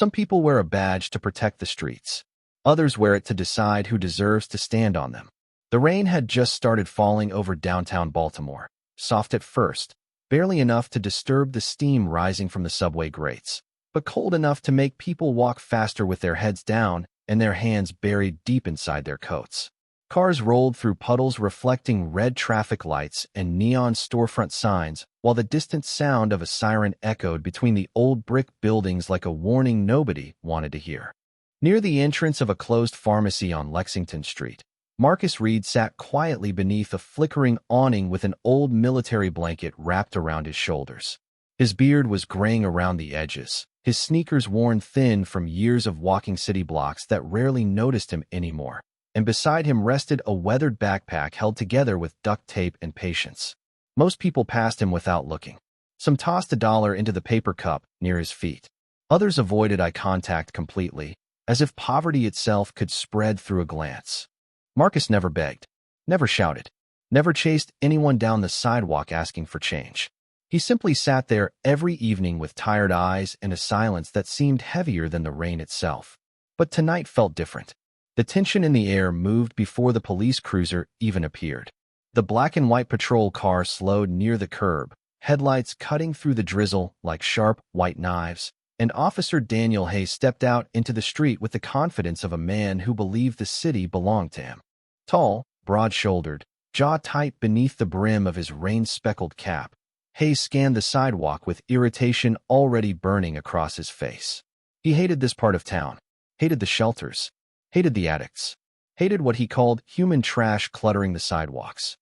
Some people wear a badge to protect the streets. Others wear it to decide who deserves to stand on them. The rain had just started falling over downtown Baltimore, soft at first, barely enough to disturb the steam rising from the subway grates, but cold enough to make people walk faster with their heads down and their hands buried deep inside their coats. Cars rolled through puddles reflecting red traffic lights and neon storefront signs, while the distant sound of a siren echoed between the old brick buildings like a warning nobody wanted to hear. Near the entrance of a closed pharmacy on Lexington Street, Marcus Reed sat quietly beneath a flickering awning with an old military blanket wrapped around his shoulders. His beard was graying around the edges, his sneakers worn thin from years of walking city blocks that rarely noticed him anymore, and beside him rested a weathered backpack held together with duct tape and patience. Most people passed him without looking. Some tossed $1 into the paper cup near his feet. Others avoided eye contact completely, as if poverty itself could spread through a glance. Marcus never begged, never shouted, never chased anyone down the sidewalk asking for change. He simply sat there every evening with tired eyes and a silence that seemed heavier than the rain itself. But tonight felt different. The tension in the air moved before the police cruiser even appeared. The black and white patrol car slowed near the curb, headlights cutting through the drizzle like sharp, white knives, and Officer Daniel Hayes stepped out into the street with the confidence of a man who believed the city belonged to him. Tall, broad-shouldered, jaw tight beneath the brim of his rain-speckled cap, Hayes scanned the sidewalk with irritation already burning across his face. He hated this part of town, hated the shelters, hated the addicts, hated what he called human trash cluttering the sidewalks.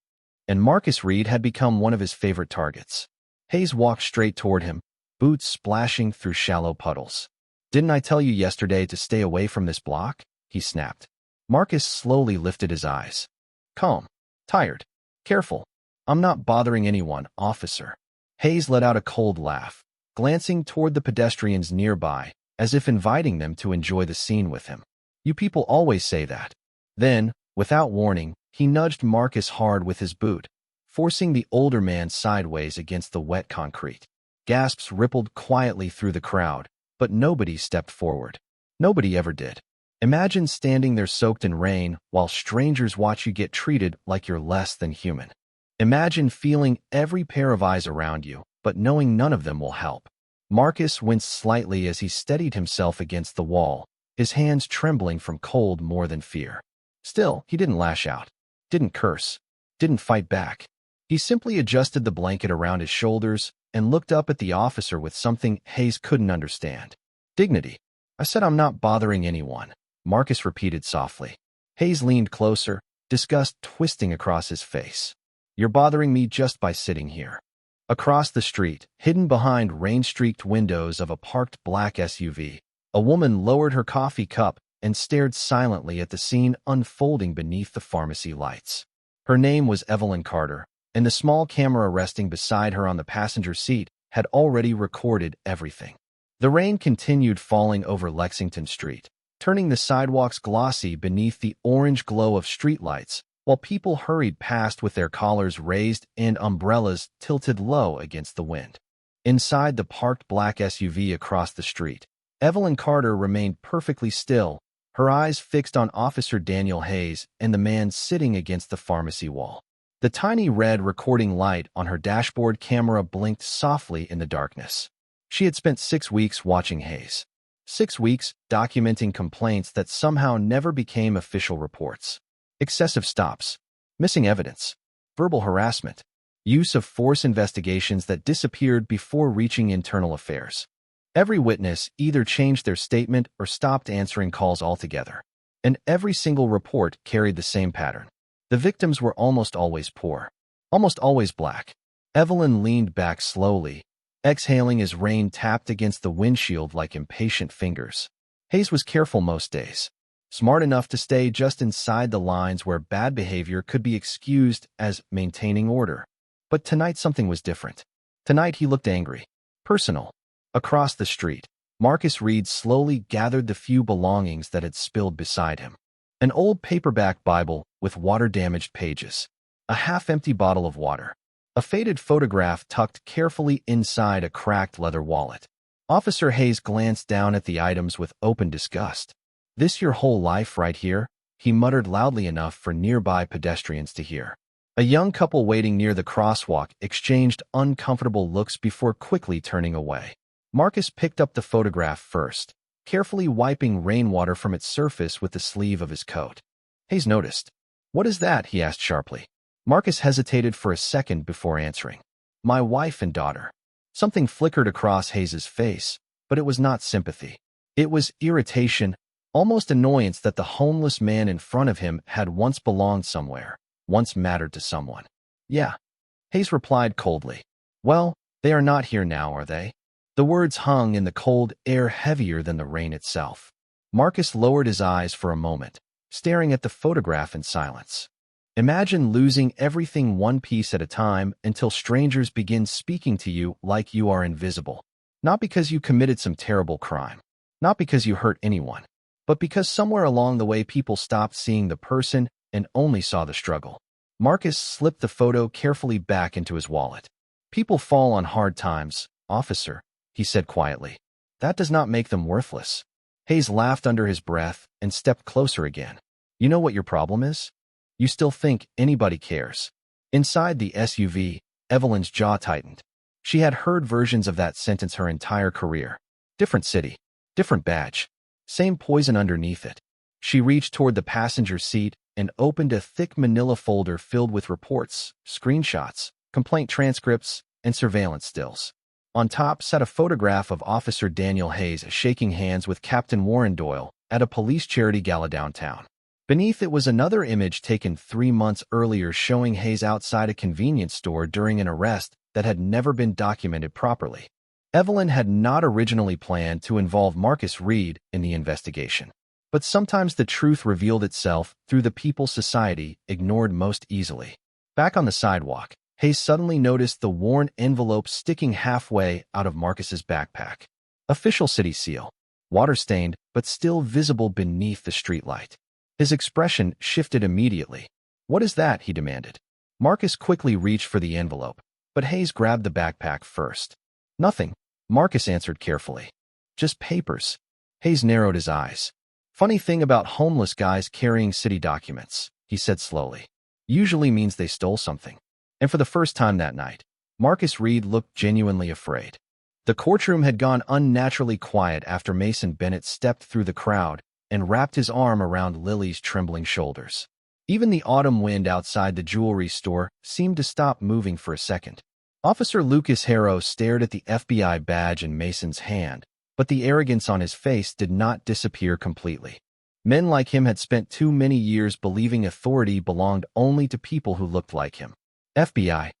And Marcus Reed had become one of his favorite targets. Hayes walked straight toward him, boots splashing through shallow puddles. "Didn't I tell you yesterday to stay away from this block?" he snapped. Marcus slowly lifted his eyes. "Calm, tired, careful. I'm not bothering anyone, officer." Hayes let out a cold laugh, glancing toward the pedestrians nearby, as if inviting them to enjoy the scene with him. "You people always say that." Then, without warning, he nudged Marcus hard with his boot, forcing the older man sideways against the wet concrete. Gasps rippled quietly through the crowd, but nobody stepped forward. Nobody ever did. Imagine standing there soaked in rain while strangers watch you get treated like you're less than human. Imagine feeling every pair of eyes around you, but knowing none of them will help. Marcus winced slightly as he steadied himself against the wall, his hands trembling from cold more than fear. Still, he didn't lash out, didn't curse, didn't fight back. He simply adjusted the blanket around his shoulders and looked up at the officer with something Hayes couldn't understand. "Dignity. I said I'm not bothering anyone," Marcus repeated softly. Hayes leaned closer, disgust twisting across his face. "You're bothering me just by sitting here." Across the street, hidden behind rain-streaked windows of a parked black SUV, a woman lowered her coffee cup and stared silently at the scene unfolding beneath the pharmacy lights. Her name was Evelyn Carter, and the small camera resting beside her on the passenger seat had already recorded everything. The rain continued falling over Lexington Street, turning the sidewalks glossy beneath the orange glow of streetlights, while people hurried past with their collars raised and umbrellas tilted low against the wind. Inside the parked black SUV across the street, Evelyn Carter remained perfectly still, her eyes fixed on Officer Daniel Hayes and the man sitting against the pharmacy wall. The tiny red recording light on her dashboard camera blinked softly in the darkness. She had spent 6 weeks watching Hayes. 6 weeks documenting complaints that somehow never became official reports. Excessive stops, missing evidence, verbal harassment, use of force investigations that disappeared before reaching internal affairs. Every witness either changed their statement or stopped answering calls altogether. And every single report carried the same pattern. The victims were almost always poor, almost always black. Evelyn leaned back slowly, exhaling as rain tapped against the windshield like impatient fingers. Hayes was careful most days, smart enough to stay just inside the lines where bad behavior could be excused as maintaining order. But tonight something was different. Tonight he looked angry, personal. Across the street, Marcus Reed slowly gathered the few belongings that had spilled beside him. An old paperback Bible with water-damaged pages, a half-empty bottle of water, a faded photograph tucked carefully inside a cracked leather wallet, Officer Hayes glanced down at the items with open disgust. "This your whole life right here?" he muttered loudly enough for nearby pedestrians to hear. A young couple waiting near the crosswalk exchanged uncomfortable looks before quickly turning away. Marcus picked up the photograph first, carefully wiping rainwater from its surface with the sleeve of his coat. Hayes noticed. "What is that?" he asked sharply. Marcus hesitated for a second before answering. "My wife and daughter." Something flickered across Hayes's face, but it was not sympathy. It was irritation, almost annoyance that the homeless man in front of him had once belonged somewhere, once mattered to someone. "Yeah," Hayes replied coldly. "Well, they are not here now, are they?" The words hung in the cold air heavier than the rain itself. Marcus lowered his eyes for a moment, staring at the photograph in silence. Imagine losing everything one piece at a time until strangers begin speaking to you like you are invisible. Not because you committed some terrible crime, not because you hurt anyone, but because somewhere along the way people stopped seeing the person and only saw the struggle. Marcus slipped the photo carefully back into his wallet. "People fall on hard times, officer," he said quietly. "That does not make them worthless." Hayes laughed under his breath and stepped closer again. "You know what your problem is? You still think anybody cares." Inside the SUV, Evelyn's jaw tightened. She had heard versions of that sentence her entire career. Different city, different badge, same poison underneath it. She reached toward the passenger seat and opened a thick manila folder filled with reports, screenshots, complaint transcripts, and surveillance stills. On top sat a photograph of Officer Daniel Hayes shaking hands with Captain Warren Doyle at a police charity gala downtown. Beneath it was another image taken 3 months earlier showing Hayes outside a convenience store during an arrest that had never been documented properly. Evelyn had not originally planned to involve Marcus Reed in the investigation. But sometimes the truth revealed itself through the people society ignored most easily. Back on the sidewalk, Hayes suddenly noticed the worn envelope sticking halfway out of Marcus's backpack. Official city seal, water-stained but still visible beneath the streetlight. His expression shifted immediately. "What is that?" he demanded. Marcus quickly reached for the envelope, but Hayes grabbed the backpack first. "Nothing," Marcus answered carefully. "Just papers." Hayes narrowed his eyes. "Funny thing about homeless guys carrying city documents," he said slowly. "Usually means they stole something." And for the first time that night, Marcus Reed looked genuinely afraid. The courtroom had gone unnaturally quiet after Mason Bennett stepped through the crowd and wrapped his arm around Lily's trembling shoulders. Even the autumn wind outside the jewelry store seemed to stop moving for a second. Officer Lucas Harrow stared at the FBI badge in Mason's hand, but the arrogance on his face did not disappear completely. Men like him had spent too many years believing authority belonged only to people who looked like him. "FBI?"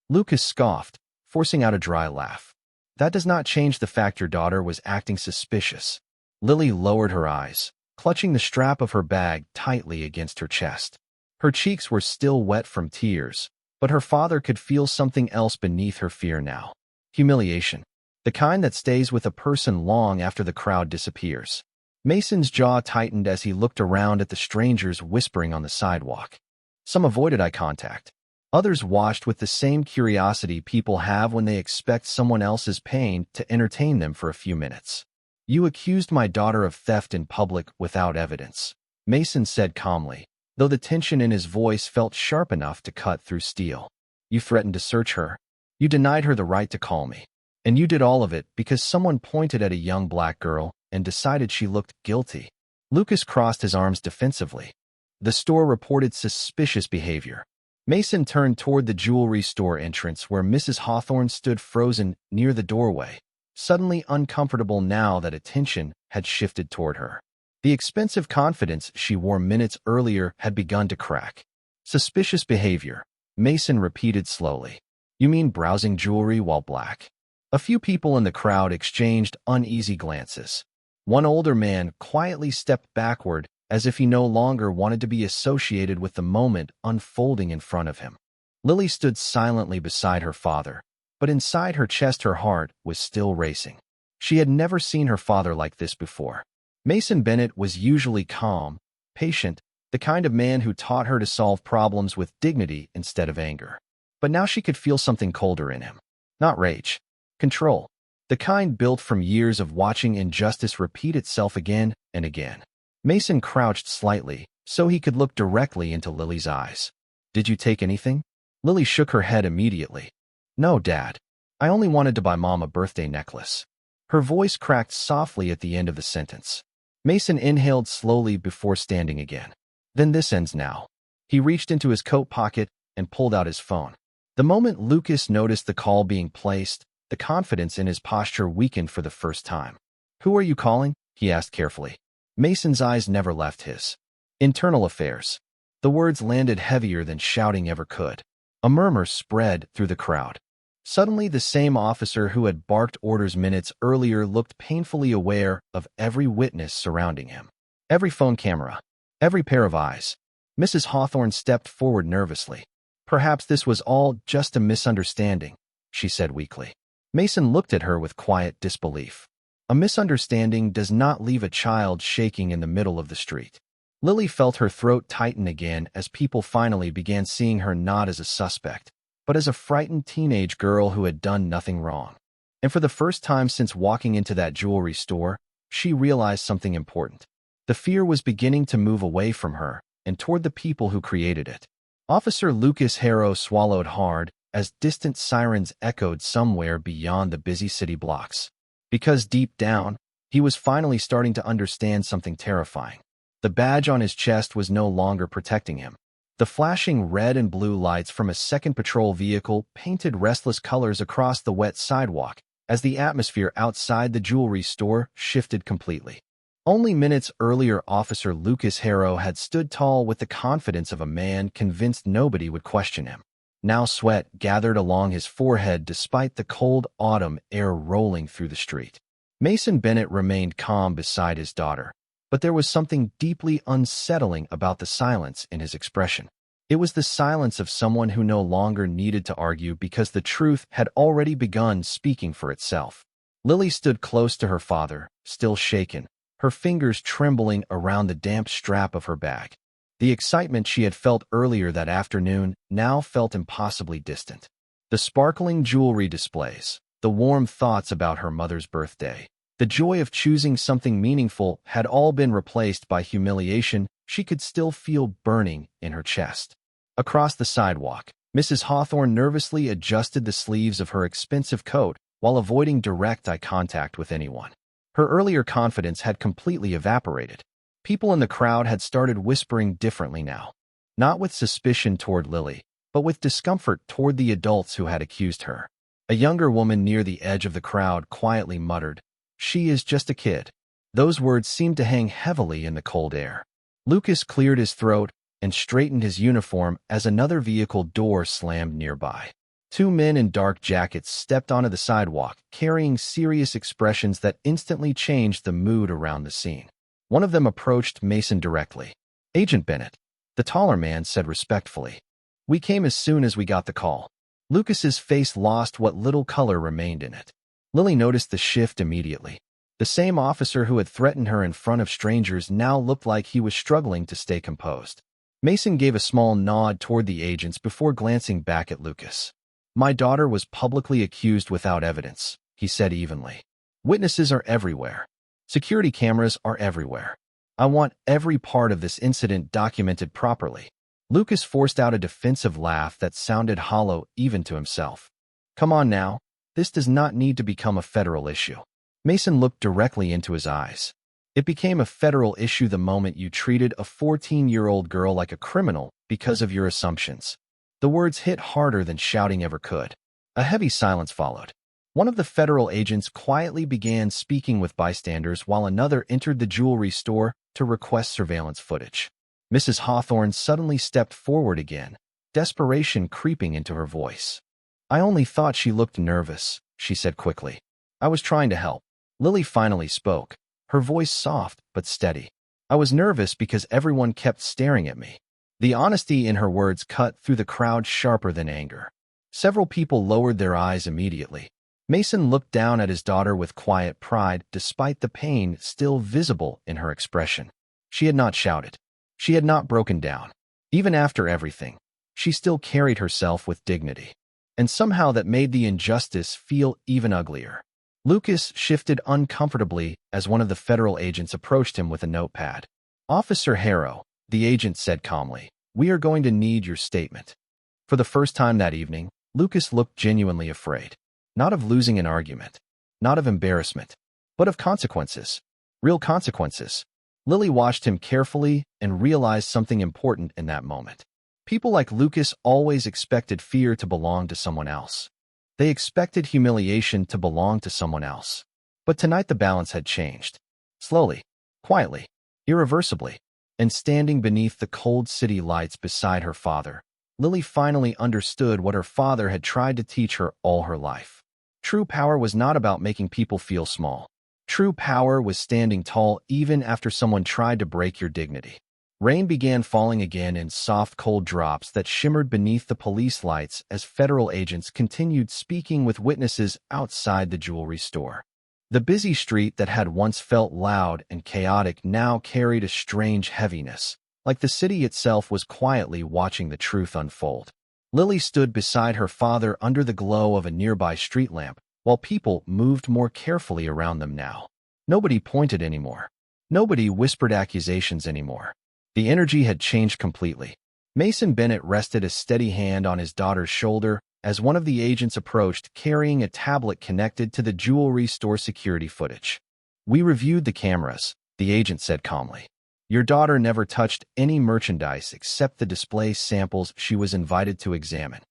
Lucas scoffed, forcing out a dry laugh. "That does not change the fact your daughter was acting suspicious." Lily lowered her eyes, clutching the strap of her bag tightly against her chest. Her cheeks were still wet from tears, but her father could feel something else beneath her fear now. Humiliation. The kind that stays with a person long after the crowd disappears. Mason's jaw tightened as he looked around at the strangers whispering on the sidewalk. Some avoided eye contact. Others watched with the same curiosity people have when they expect someone else's pain to entertain them for a few minutes. "You accused my daughter of theft in public without evidence," Mason said calmly, though the tension in his voice felt sharp enough to cut through steel. "You threatened to search her. You denied her the right to call me. And you did all of it because someone pointed at a young black girl and decided she looked guilty." Lucas crossed his arms defensively. "The store reported suspicious behavior." Mason turned toward the jewelry store entrance where Mrs. Hawthorne stood frozen near the doorway, suddenly uncomfortable now that attention had shifted toward her. The expensive confidence she wore minutes earlier had begun to crack. "Suspicious behavior," Mason repeated slowly. "You mean browsing jewelry while black?" A few people in the crowd exchanged uneasy glances. One older man quietly stepped backward as if he no longer wanted to be associated with the moment unfolding in front of him. Lily stood silently beside her father, but inside her chest her heart was still racing. She had never seen her father like this before. Mason Bennett was usually calm, patient, the kind of man who taught her to solve problems with dignity instead of anger. But now she could feel something colder in him. Not rage. Control. the kind built from years of watching injustice repeat itself again and again. Mason crouched slightly so he could look directly into Lily's eyes. "Did you take anything?" Lily shook her head immediately. "No, Dad. I only wanted to buy Mom a birthday necklace." Her voice cracked softly at the end of the sentence. Mason inhaled slowly before standing again. "Then this ends now." He reached into his coat pocket and pulled out his phone. The moment Lucas noticed the call being placed, the confidence in his posture weakened for the first time. "Who are you calling?" he asked carefully. Mason's eyes never left his. "Internal affairs." The words landed heavier than shouting ever could. A murmur spread through the crowd. Suddenly, the same officer who had barked orders minutes earlier looked painfully aware of every witness surrounding him. Every phone camera. Every pair of eyes. Mrs. Hawthorne stepped forward nervously. "Perhaps this was all just a misunderstanding," she said weakly. Mason looked at her with quiet disbelief. A misunderstanding does not leave a child shaking in the middle of the street. Lily felt her throat tighten again as people finally began seeing her not as a suspect, but as a frightened teenage girl who had done nothing wrong. And for the first time since walking into that jewelry store, she realized something important. The fear was beginning to move away from her and toward the people who created it. Officer Lucas Harrow swallowed hard as distant sirens echoed somewhere beyond the busy city blocks. Because deep down, he was finally starting to understand something terrifying. The badge on his chest was no longer protecting him. The flashing red and blue lights from a second patrol vehicle painted restless colors across the wet sidewalk as the atmosphere outside the jewelry store shifted completely. Only minutes earlier, Officer Lucas Harrow had stood tall with the confidence of a man convinced nobody would question him. Now sweat gathered along his forehead despite the cold autumn air rolling through the street. Mason Bennett remained calm beside his daughter, but there was something deeply unsettling about the silence in his expression. It was the silence of someone who no longer needed to argue because the truth had already begun speaking for itself. Lily stood close to her father, still shaken, her fingers trembling around the damp strap of her bag. The excitement she had felt earlier that afternoon now felt impossibly distant. The sparkling jewelry displays, the warm thoughts about her mother's birthday, the joy of choosing something meaningful had all been replaced by humiliation she could still feel burning in her chest. Across the sidewalk, Mrs. Hawthorne nervously adjusted the sleeves of her expensive coat while avoiding direct eye contact with anyone. Her earlier confidence had completely evaporated. People in the crowd had started whispering differently now, not with suspicion toward Lily, but with discomfort toward the adults who had accused her. A younger woman near the edge of the crowd quietly muttered, "She is just a kid." Those words seemed to hang heavily in the cold air. Lucas cleared his throat and straightened his uniform as another vehicle door slammed nearby. Two men in dark jackets stepped onto the sidewalk, carrying serious expressions that instantly changed the mood around the scene. One of them approached Mason directly. "Agent Bennett," the taller man said respectfully. "We came as soon as we got the call." Lucas's face lost what little color remained in it. Lily noticed the shift immediately. The same officer who had threatened her in front of strangers now looked like he was struggling to stay composed. Mason gave a small nod toward the agents before glancing back at Lucas. "My daughter was publicly accused without evidence," he said evenly. "Witnesses are everywhere. Security cameras are everywhere. I want every part of this incident documented properly." Lucas forced out a defensive laugh that sounded hollow even to himself. "Come on now. This does not need to become a federal issue." Mason looked directly into his eyes. "It became a federal issue the moment you treated a 14-year-old girl like a criminal because of your assumptions." The words hit harder than shouting ever could. A heavy silence followed. One of the federal agents quietly began speaking with bystanders while another entered the jewelry store to request surveillance footage. Mrs. Hawthorne suddenly stepped forward again, desperation creeping into her voice. "I only thought she looked nervous," she said quickly. "I was trying to help." Lily finally spoke, her voice soft but steady. "I was nervous because everyone kept staring at me." The honesty in her words cut through the crowd sharper than anger. Several people lowered their eyes immediately. Mason looked down at his daughter with quiet pride despite the pain still visible in her expression. She had not shouted. She had not broken down. Even after everything, she still carried herself with dignity. And somehow that made the injustice feel even uglier. Lucas shifted uncomfortably as one of the federal agents approached him with a notepad. "Officer Harrow," the agent said calmly, "we are going to need your statement." For the first time that evening, Lucas looked genuinely afraid. Not of losing an argument, not of embarrassment, but of consequences. Real consequences. Lily watched him carefully and realized something important in that moment. People like Lucas always expected fear to belong to someone else. They expected humiliation to belong to someone else. But tonight the balance had changed. Slowly, quietly, irreversibly. And standing beneath the cold city lights beside her father, Lily finally understood what her father had tried to teach her all her life. True power was not about making people feel small. True power was standing tall even after someone tried to break your dignity. Rain began falling again in soft, cold drops that shimmered beneath the police lights as federal agents continued speaking with witnesses outside the jewelry store. The busy street that had once felt loud and chaotic now carried a strange heaviness, like the city itself was quietly watching the truth unfold. Lily stood beside her father under the glow of a nearby street lamp, while people moved more carefully around them now. Nobody pointed anymore. Nobody whispered accusations anymore. The energy had changed completely. Mason Bennett rested a steady hand on his daughter's shoulder as one of the agents approached carrying a tablet connected to the jewelry store security footage. "We reviewed the cameras," the agent said calmly. "Your daughter never touched any merchandise except the display samples she was invited to examine."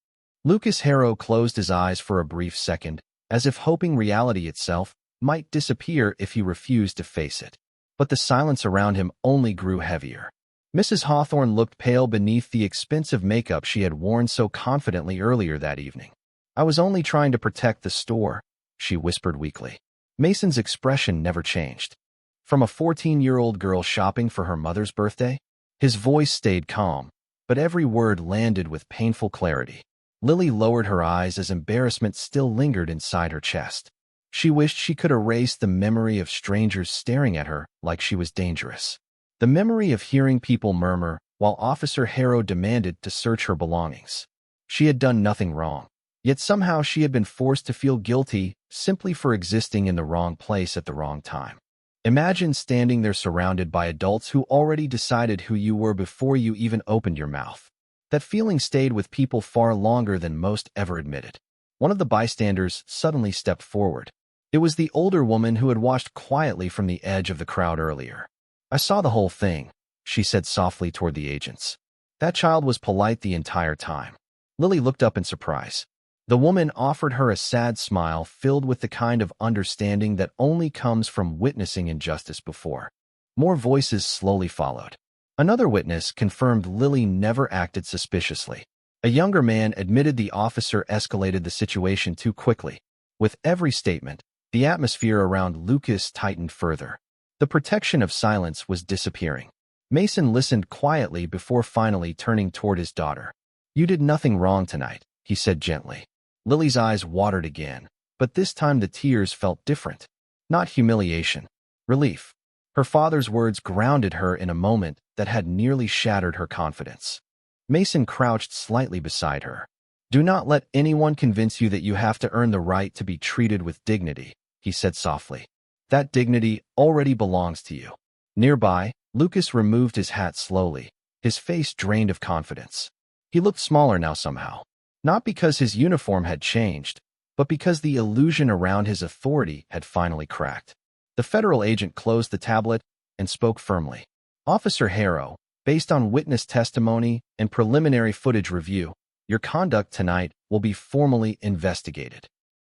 Lucas Harrow closed his eyes for a brief second, as if hoping reality itself might disappear if he refused to face it. But the silence around him only grew heavier. Mrs. Hawthorne looked pale beneath the expensive makeup she had worn so confidently earlier that evening. "I was only trying to protect the store," she whispered weakly. Mason's expression never changed. From a 14-year-old girl shopping for her mother's birthday? His voice stayed calm, but every word landed with painful clarity. Lily lowered her eyes as embarrassment still lingered inside her chest. She wished she could erase the memory of strangers staring at her like she was dangerous. The memory of hearing people murmur while Officer Harrow demanded to search her belongings. She had done nothing wrong, yet somehow she had been forced to feel guilty simply for existing in the wrong place at the wrong time. Imagine standing there surrounded by adults who already decided who you were before you even opened your mouth. That feeling stayed with people far longer than most ever admitted. One of the bystanders suddenly stepped forward. It was the older woman who had watched quietly from the edge of the crowd earlier. "I saw the whole thing," she said softly toward the agents. "That child was polite the entire time." Lily looked up in surprise. The woman offered her a sad smile filled with the kind of understanding that only comes from witnessing injustice before. More voices slowly followed. Another witness confirmed Lily never acted suspiciously. A younger man admitted the officer escalated the situation too quickly. With every statement, the atmosphere around Lucas tightened further. The protection of silence was disappearing. Mason listened quietly before finally turning toward his daughter. "You did nothing wrong tonight," he said gently. Lily's eyes watered again, but this time the tears felt different. Not humiliation, relief. Her father's words grounded her in a moment that had nearly shattered her confidence. Mason crouched slightly beside her. "Do not let anyone convince you that you have to earn the right to be treated with dignity," he said softly. "That dignity already belongs to you." Nearby, Lucas removed his hat slowly, his face drained of confidence. He looked smaller now somehow. Not because his uniform had changed, but because the illusion around his authority had finally cracked. The federal agent closed the tablet and spoke firmly. "Officer Harrow, based on witness testimony and preliminary footage review, your conduct tonight will be formally investigated."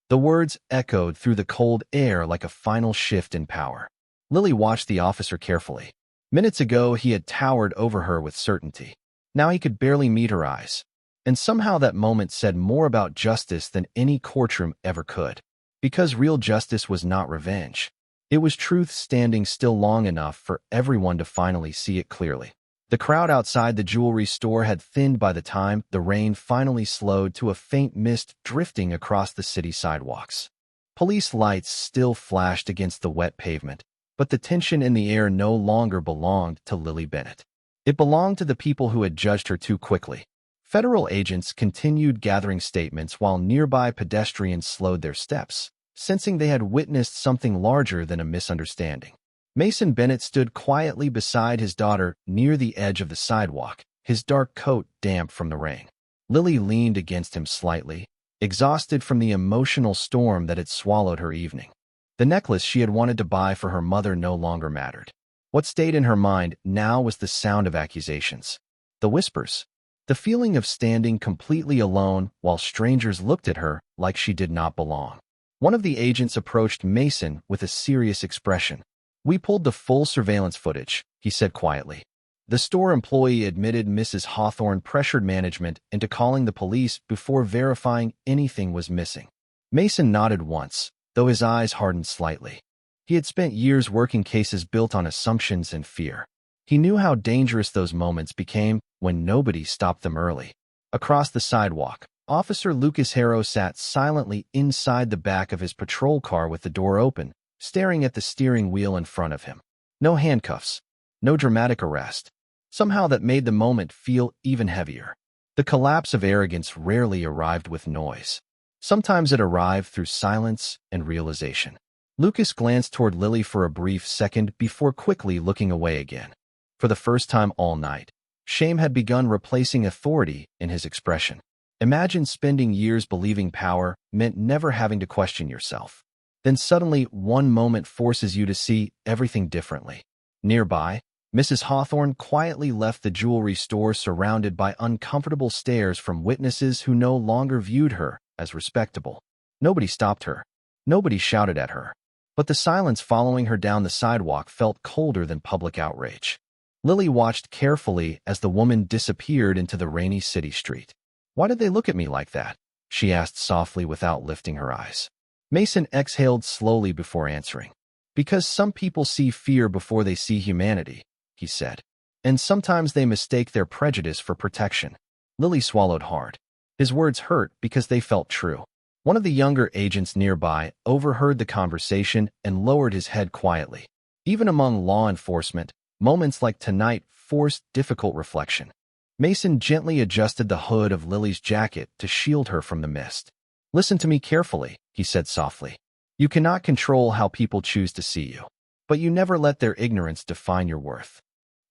The words echoed through the cold air like a final shift in power. Lily watched the officer carefully. Minutes ago, he had towered over her with certainty. Now he could barely meet her eyes. And somehow that moment said more about justice than any courtroom ever could. Because real justice was not revenge. It was truth standing still long enough for everyone to finally see it clearly. The crowd outside the jewelry store had thinned by the time the rain finally slowed to a faint mist drifting across the city sidewalks. Police lights still flashed against the wet pavement, but the tension in the air no longer belonged to Lily Bennett. It belonged to the people who had judged her too quickly. Federal agents continued gathering statements while nearby pedestrians slowed their steps. sensing they had witnessed something larger than a misunderstanding. Mason Bennett stood quietly beside his daughter near the edge of the sidewalk, his dark coat damp from the rain. Lily leaned against him slightly, exhausted from the emotional storm that had swallowed her evening. The necklace she had wanted to buy for her mother no longer mattered. What stayed in her mind now was the sound of accusations. The whispers. The feeling of standing completely alone while strangers looked at her like she did not belong. One of the agents approached Mason with a serious expression. "We pulled the full surveillance footage," he said quietly. The store employee admitted Mrs. Hawthorne pressured management into calling the police before verifying anything was missing. Mason nodded once, though his eyes hardened slightly. He had spent years working cases built on assumptions and fear. He knew how dangerous those moments became when nobody stopped them early. Across the sidewalk, Officer Lucas Harrow sat silently inside the back of his patrol car with the door open, staring at the steering wheel in front of him. No handcuffs, no dramatic arrest. Somehow that made the moment feel even heavier. The collapse of arrogance rarely arrived with noise. Sometimes it arrived through silence and realization. Lucas glanced toward Lily for a brief second before quickly looking away again. For the first time all night, shame had begun replacing authority in his expression. Imagine spending years believing power meant never having to question yourself. Then suddenly one moment forces you to see everything differently. Nearby, Mrs. Hawthorne quietly left the jewelry store surrounded by uncomfortable stares from witnesses who no longer viewed her as respectable. Nobody stopped her. Nobody shouted at her. But the silence following her down the sidewalk felt colder than public outrage. Lily watched carefully as the woman disappeared into the rainy city street. "Why did they look at me like that?" she asked softly without lifting her eyes. Mason exhaled slowly before answering. "Because some people see fear before they see humanity," he said. "And sometimes they mistake their prejudice for protection." Lily swallowed hard. His words hurt because they felt true. One of the younger agents nearby overheard the conversation and lowered his head quietly. Even among law enforcement, moments like tonight forced difficult reflection. Mason gently adjusted the hood of Lily's jacket to shield her from the mist. "Listen to me carefully," he said softly. "You cannot control how people choose to see you, but you never let their ignorance define your worth."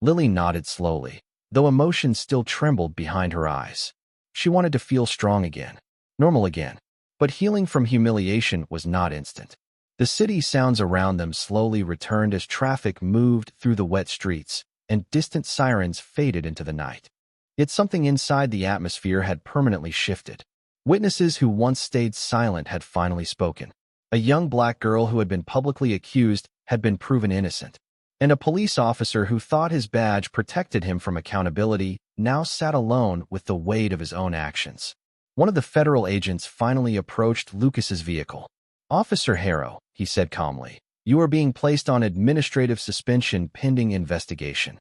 Lily nodded slowly, though emotion still trembled behind her eyes. She wanted to feel strong again, normal again. But healing from humiliation was not instant. The city sounds around them slowly returned as traffic moved through the wet streets, and distant sirens faded into the night. Yet something inside the atmosphere had permanently shifted. Witnesses who once stayed silent had finally spoken. A young black girl who had been publicly accused had been proven innocent. And a police officer who thought his badge protected him from accountability now sat alone with the weight of his own actions. One of the federal agents finally approached Lucas's vehicle. "Officer Harrow," he said calmly, "you are being placed on administrative suspension pending investigation."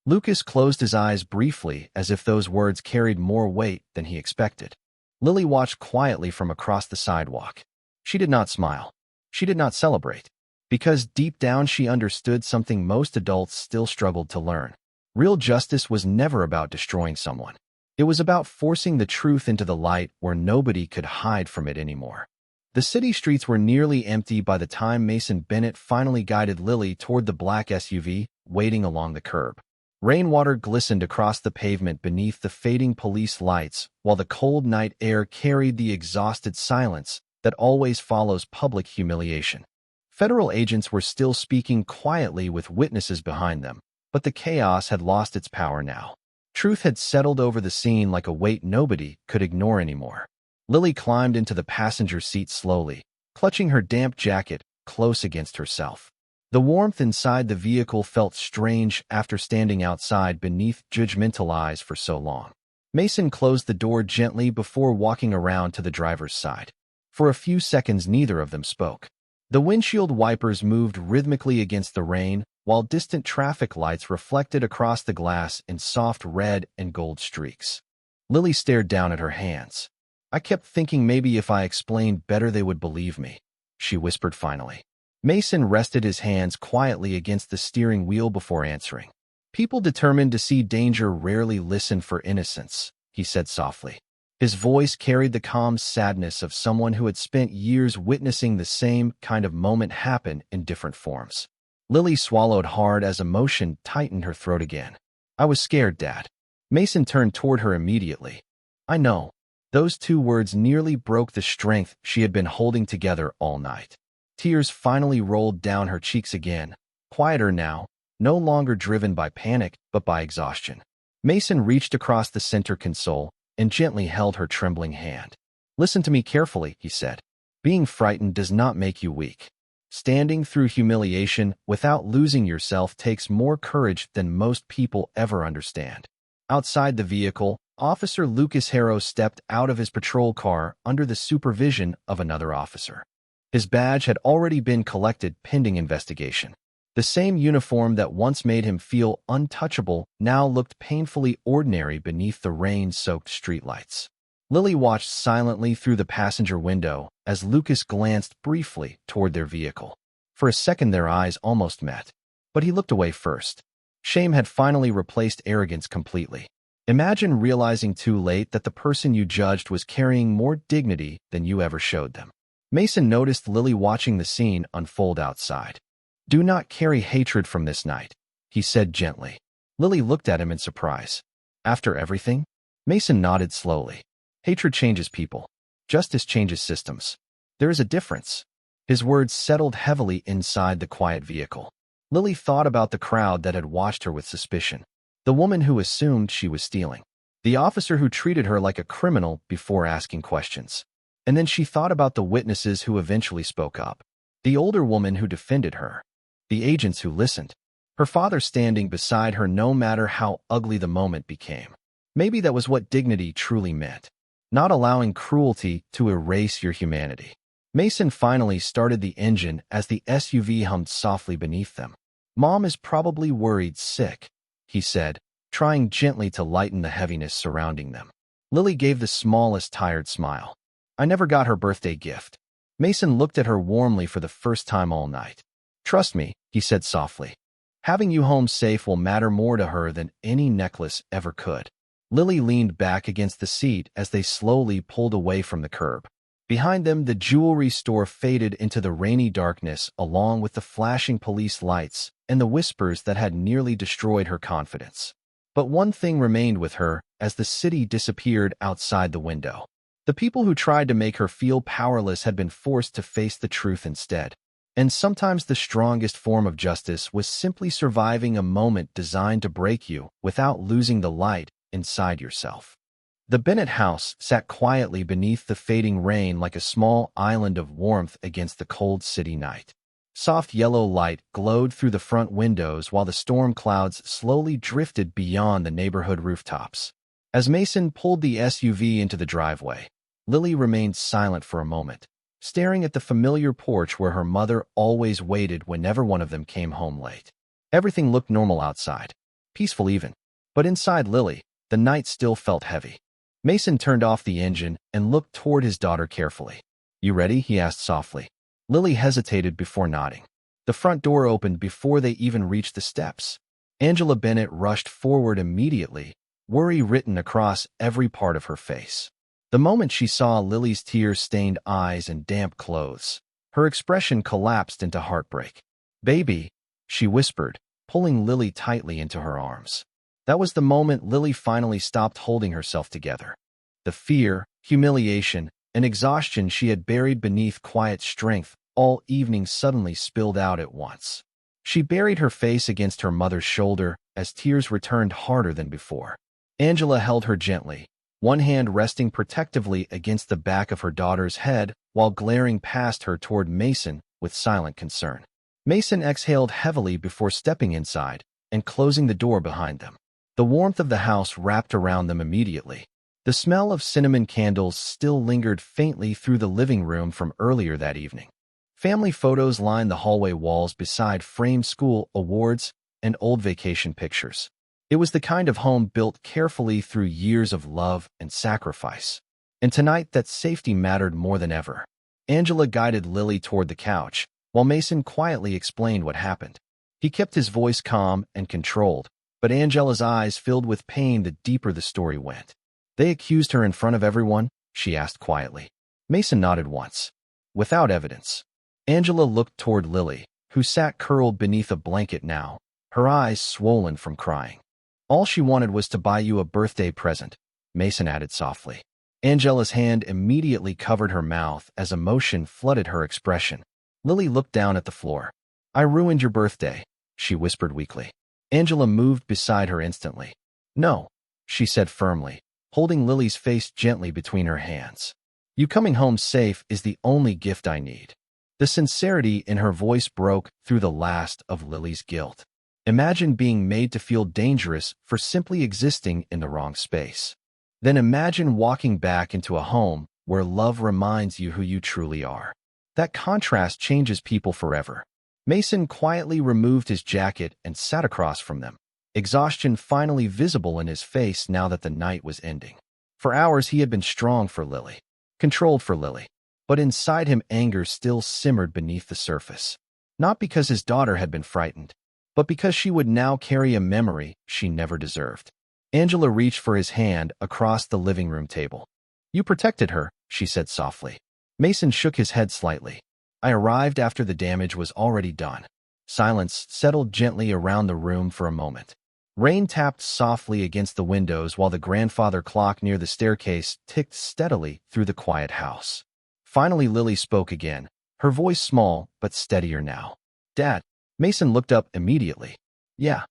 Lucas closed his eyes briefly as if those words carried more weight than he expected. Lily watched quietly from across the sidewalk. She did not smile. She did not celebrate. Because deep down she understood something most adults still struggled to learn. Real justice was never about destroying someone. It was about forcing the truth into the light where nobody could hide from it anymore. The city streets were nearly empty by the time Mason Bennett finally guided Lily toward the black SUV waiting along the curb. Rainwater glistened across the pavement beneath the fading police lights, while the cold night air carried the exhausted silence that always follows public humiliation. Federal agents were still speaking quietly with witnesses behind them, but the chaos had lost its power now. Truth had settled over the scene like a weight nobody could ignore anymore. Lily climbed into the passenger seat slowly, clutching her damp jacket close against herself. The warmth inside the vehicle felt strange after standing outside beneath judgmental eyes for so long. Mason closed the door gently before walking around to the driver's side. For a few seconds neither of them spoke. The windshield wipers moved rhythmically against the rain, while distant traffic lights reflected across the glass in soft red and gold streaks. Lily stared down at her hands. "I kept thinking maybe if I explained better they would believe me," she whispered finally. Mason rested his hands quietly against the steering wheel before answering. "People determined to see danger rarely listen for innocence," he said softly. His voice carried the calm sadness of someone who had spent years witnessing the same kind of moment happen in different forms. Lily swallowed hard as emotion tightened her throat again. "I was scared, Dad." Mason turned toward her immediately. "I know." Those two words nearly broke the strength she had been holding together all night. Tears finally rolled down her cheeks again, quieter now, no longer driven by panic but by exhaustion. Mason reached across the center console and gently held her trembling hand. "Listen to me carefully," he said. "Being frightened does not make you weak. Standing through humiliation without losing yourself takes more courage than most people ever understand." Outside the vehicle, Officer Lucas Harrow stepped out of his patrol car under the supervision of another officer. His badge had already been collected pending investigation. The same uniform that once made him feel untouchable now looked painfully ordinary beneath the rain-soaked streetlights. Lily watched silently through the passenger window as Lucas glanced briefly toward their vehicle. For a second their eyes almost met, but he looked away first. Shame had finally replaced arrogance completely. Imagine realizing too late that the person you judged was carrying more dignity than you ever showed them. Mason noticed Lily watching the scene unfold outside. "Do not carry hatred from this night," he said gently. Lily looked at him in surprise. "After everything?" Mason nodded slowly. "Hatred changes people. Justice changes systems. There is a difference." His words settled heavily inside the quiet vehicle. Lily thought about the crowd that had watched her with suspicion. The woman who assumed she was stealing. The officer who treated her like a criminal before asking questions. And then she thought about the witnesses who eventually spoke up. The older woman who defended her. The agents who listened. Her father standing beside her no matter how ugly the moment became. Maybe that was what dignity truly meant. Not allowing cruelty to erase your humanity. Mason finally started the engine as the SUV hummed softly beneath them. "Mom is probably worried sick," he said, trying gently to lighten the heaviness surrounding them. Lily gave the smallest tired smile. "I never got her birthday gift." Mason looked at her warmly for the first time all night. "Trust me," he said softly. "Having you home safe will matter more to her than any necklace ever could." Lily leaned back against the seat as they slowly pulled away from the curb. Behind them, the jewelry store faded into the rainy darkness along with the flashing police lights and the whispers that had nearly destroyed her confidence. But one thing remained with her as the city disappeared outside the window. The people who tried to make her feel powerless had been forced to face the truth instead. And sometimes the strongest form of justice was simply surviving a moment designed to break you without losing the light inside yourself. The Bennett house sat quietly beneath the fading rain like a small island of warmth against the cold city night. Soft yellow light glowed through the front windows while the storm clouds slowly drifted beyond the neighborhood rooftops. As Mason pulled the SUV into the driveway, Lily remained silent for a moment, staring at the familiar porch where her mother always waited whenever one of them came home late. Everything looked normal outside, peaceful even, but inside Lily, the night still felt heavy. Mason turned off the engine and looked toward his daughter carefully. "You ready?" he asked softly. Lily hesitated before nodding. The front door opened before they even reached the steps. Angela Bennett rushed forward immediately, worry written across every part of her face. The moment she saw Lily's tear-stained eyes and damp clothes, her expression collapsed into heartbreak. "Baby," she whispered, pulling Lily tightly into her arms. That was the moment Lily finally stopped holding herself together. The fear, humiliation, and exhaustion she had buried beneath quiet strength all evening suddenly spilled out at once. She buried her face against her mother's shoulder as tears returned harder than before. Angela held her gently, one hand resting protectively against the back of her daughter's head while glaring past her toward Mason with silent concern. Mason exhaled heavily before stepping inside and closing the door behind them. The warmth of the house wrapped around them immediately. The smell of cinnamon candles still lingered faintly through the living room from earlier that evening. Family photos lined the hallway walls beside framed school awards and old vacation pictures. It was the kind of home built carefully through years of love and sacrifice. And tonight that safety mattered more than ever. Angela guided Lily toward the couch, while Mason quietly explained what happened. He kept his voice calm and controlled, but Angela's eyes filled with pain the deeper the story went. They accused her in front of everyone? She asked quietly. Mason nodded once. Without evidence. Angela looked toward Lily, who sat curled beneath a blanket now, her eyes swollen from crying. All she wanted was to buy you a birthday present, Mason added softly. Angela's hand immediately covered her mouth as emotion flooded her expression. Lily looked down at the floor. I ruined your birthday, she whispered weakly. Angela moved beside her instantly. No, she said firmly, holding Lily's face gently between her hands. You coming home safe is the only gift I need. The sincerity in her voice broke through the last of Lily's guilt. Imagine being made to feel dangerous for simply existing in the wrong space. Then imagine walking back into a home where love reminds you who you truly are. That contrast changes people forever. Mason quietly removed his jacket and sat across from them, exhaustion finally visible in his face now that the night was ending. For hours he had been strong for Lily, controlled for Lily, but inside him anger still simmered beneath the surface. Not because his daughter had been frightened, but because she would now carry a memory she never deserved. Angela reached for his hand across the living room table. You protected her, she said softly. Mason shook his head slightly. I arrived after the damage was already done. Silence settled gently around the room for a moment. Rain tapped softly against the windows while the grandfather clock near the staircase ticked steadily through the quiet house. Finally Lily spoke again, her voice small but steadier now. Dad. Mason looked up immediately. Yeah.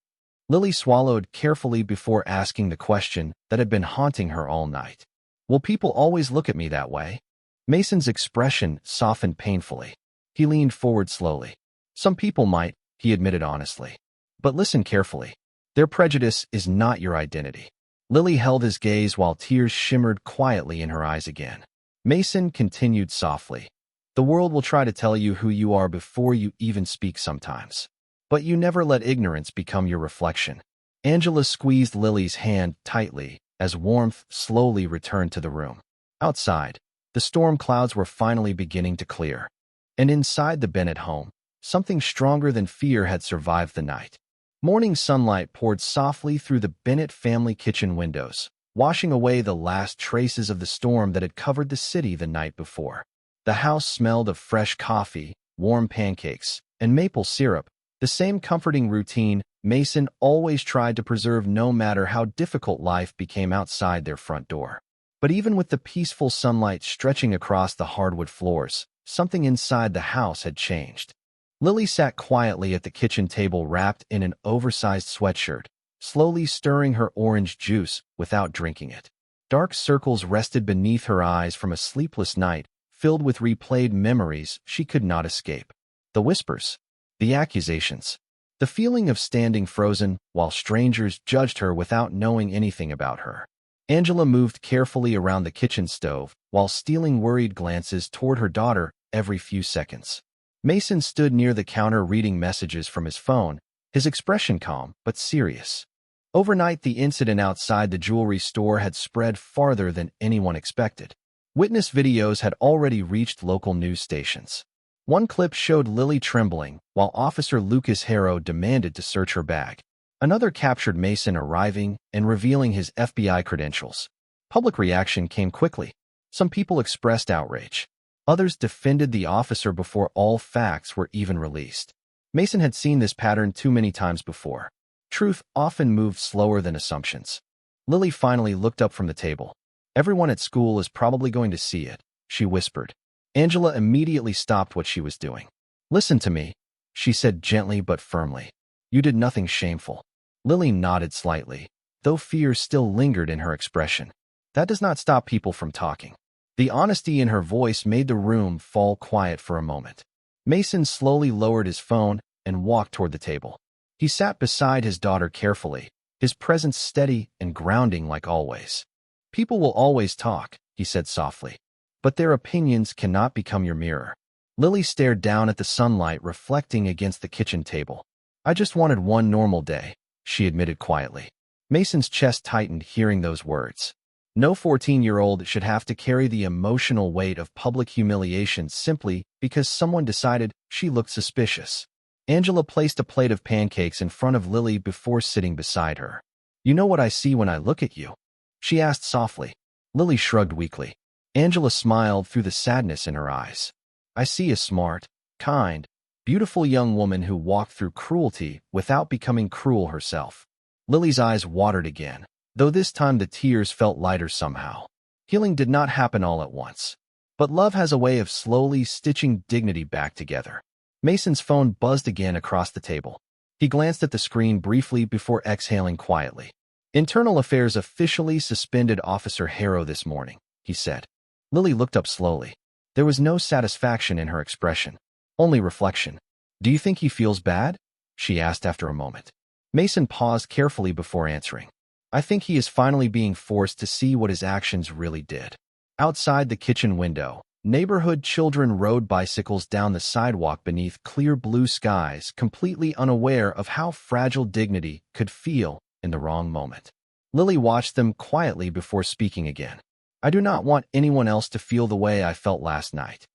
Lily swallowed carefully before asking the question that had been haunting her all night. Will people always look at me that way? Mason's expression softened painfully. He leaned forward slowly. Some people might, he admitted honestly. But listen carefully. Their prejudice is not your identity. Lily held his gaze while tears shimmered quietly in her eyes again. Mason continued softly. The world will try to tell you who you are before you even speak sometimes. But you never let ignorance become your reflection. Angela squeezed Lily's hand tightly as warmth slowly returned to the room. Outside, the storm clouds were finally beginning to clear. And inside the Bennett home, something stronger than fear had survived the night. Morning sunlight poured softly through the Bennett family kitchen windows, washing away the last traces of the storm that had covered the city the night before. The house smelled of fresh coffee, warm pancakes, and maple syrup, the same comforting routine Mason always tried to preserve no matter how difficult life became outside their front door. But even with the peaceful sunlight stretching across the hardwood floors, something inside the house had changed. Lily sat quietly at the kitchen table wrapped in an oversized sweatshirt, slowly stirring her orange juice without drinking it. Dark circles rested beneath her eyes from a sleepless night, filled with replayed memories she could not escape. The whispers, the accusations, the feeling of standing frozen while strangers judged her without knowing anything about her. Angela moved carefully around the kitchen stove while stealing worried glances toward her daughter every few seconds. Mason stood near the counter reading messages from his phone, his expression calm but serious. Overnight, the incident outside the jewelry store had spread farther than anyone expected. Witness videos had already reached local news stations. One clip showed Lily trembling while Officer Lucas Harrow demanded to search her bag. Another captured Mason arriving and revealing his FBI credentials. Public reaction came quickly. Some people expressed outrage. Others defended the officer before all facts were even released. Mason had seen this pattern too many times before. Truth often moved slower than assumptions. Lily finally looked up from the table. Everyone at school is probably going to see it, she whispered. Angela immediately stopped what she was doing. Listen to me, she said gently but firmly. You did nothing shameful. Lily nodded slightly, though fear still lingered in her expression. That does not stop people from talking. The honesty in her voice made the room fall quiet for a moment. Mason slowly lowered his phone and walked toward the table. He sat beside his daughter carefully, his presence steady and grounding like always. People will always talk, he said softly, but their opinions cannot become your mirror. Lily stared down at the sunlight reflecting against the kitchen table. I just wanted one normal day, she admitted quietly. Mason's chest tightened hearing those words. No 14-year-old should have to carry the emotional weight of public humiliation simply because someone decided she looked suspicious. Angela placed a plate of pancakes in front of Lily before sitting beside her. You know what I see when I look at you? She asked softly. Lily shrugged weakly. Angela smiled through the sadness in her eyes. I see a smart, kind, beautiful young woman who walked through cruelty without becoming cruel herself. Lily's eyes watered again, though this time the tears felt lighter somehow. Healing did not happen all at once, but love has a way of slowly stitching dignity back together. Mason's phone buzzed again across the table. He glanced at the screen briefly before exhaling quietly. Internal Affairs officially suspended Officer Harrow this morning, he said. Lily looked up slowly. There was no satisfaction in her expression, only reflection. Do you think he feels bad? She asked after a moment. Mason paused carefully before answering. I think he is finally being forced to see what his actions really did. Outside the kitchen window, neighborhood children rode bicycles down the sidewalk beneath clear blue skies, completely unaware of how fragile dignity could feel in the wrong moment. Lily watched them quietly before speaking again. I do not want anyone else to feel the way I felt last night.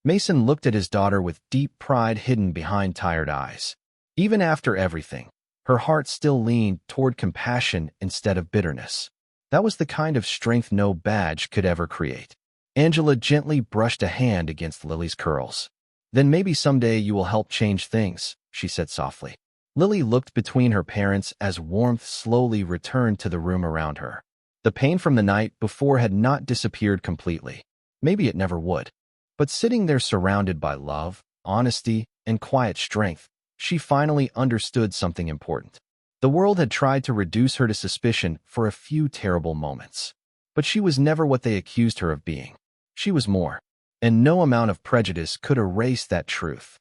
Mason looked at his daughter with deep pride hidden behind tired eyes. Even after everything, her heart still leaned toward compassion instead of bitterness. That was the kind of strength no badge could ever create. Angela gently brushed a hand against Lily's curls. Then maybe someday you will help change things, she said softly. Lily looked between her parents as warmth slowly returned to the room around her. The pain from the night before had not disappeared completely. Maybe it never would. But sitting there surrounded by love, honesty, and quiet strength, she finally understood something important. The world had tried to reduce her to suspicion for a few terrible moments. But she was never what they accused her of being. She was more. And no amount of prejudice could erase that truth.